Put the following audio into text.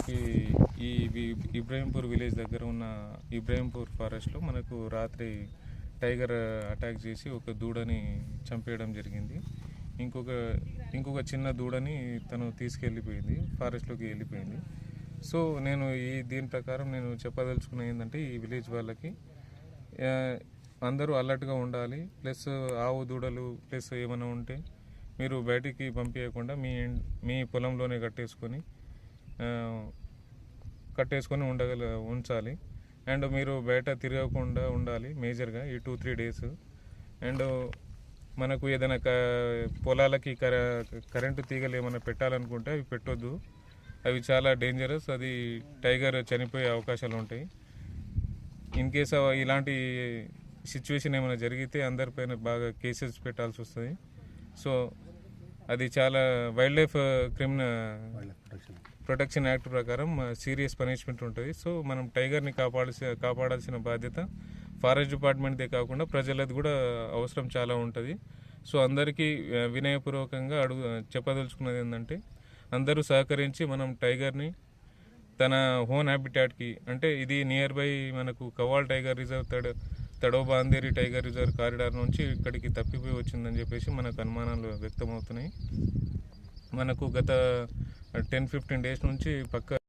మనకి ఇబ్రహీంపూర్ విలేజ్ దగ్గర ఉన్న ఇబ్రహీంపూర్ ఫారెస్ట్లో మనకు రాత్రి టైగర్ అటాక్ చేసి ఒక దూడని చంపేయడం జరిగింది. ఇంకొక చిన్న దూడని తను తీసుకెళ్ళిపోయింది, ఫారెస్ట్లోకి వెళ్ళిపోయింది. సో నేను దీని ప్రకారం నేను చెప్పదలుచుకున్నది ఏంటంటే, ఈ విలేజ్ వాళ్ళకి అందరూ అలర్ట్గా ఉండాలి. ప్లస్ ఆవు దూడలు ప్లస్ ఏమైనా ఉంటే మీరు బయటికి పంపించకుండా మీ పొలంలోనే కట్టేసుకొని ఉంచాలి. అండ్ మీరు బయట తిరగకుండా ఉండాలి మేజర్గా ఈ 2-3 డేస్. అండ్ మనకు ఏదైనా పొలాలకి కరెంటు తీగలు ఏమైనా పెట్టాలనుకుంటే అవి పెట్టొద్దు, అవి చాలా డేంజరస్. అది టైగర్ చనిపోయే అవకాశాలు ఉంటాయి. ఇన్ కేస్ ఇలాంటి సిచ్యువేషన్ ఏమైనా జరిగితే అందరిపైన బాగా కేసెస్ పెట్టాల్సి వస్తుంది. సో అది చాలా వైల్డ్ లైఫ్ ప్రొటెక్షన్ యాక్ట్ ప్రకారం సీరియస్ పనిష్మెంట్ ఉంటుంది. సో మనం టైగర్ని కాపాడాల్సిన బాధ్యత ఫారెస్ట్ డిపార్ట్మెంట్దే కాకుండా ప్రజలది కూడా అవసరం చాలా ఉంటుంది. సో అందరికీ వినయపూర్వకంగా చెప్పదలుచుకున్నది ఏంటంటే, అందరూ సహకరించి మనం టైగర్ని తన ఓన్ హ్యాబిటాట్కి, అంటే ఇది నియర్ బై మనకు Kawal tiger reserve, Tadoba Andheri tiger reserve corridor నుంచి ఇక్కడికి తప్పిపోయి వచ్చిందని చెప్పేసి మనకు అనుమానాలు వ్యక్తమవుతున్నాయి. మనకు గత 10-15 డేస్ నుంచి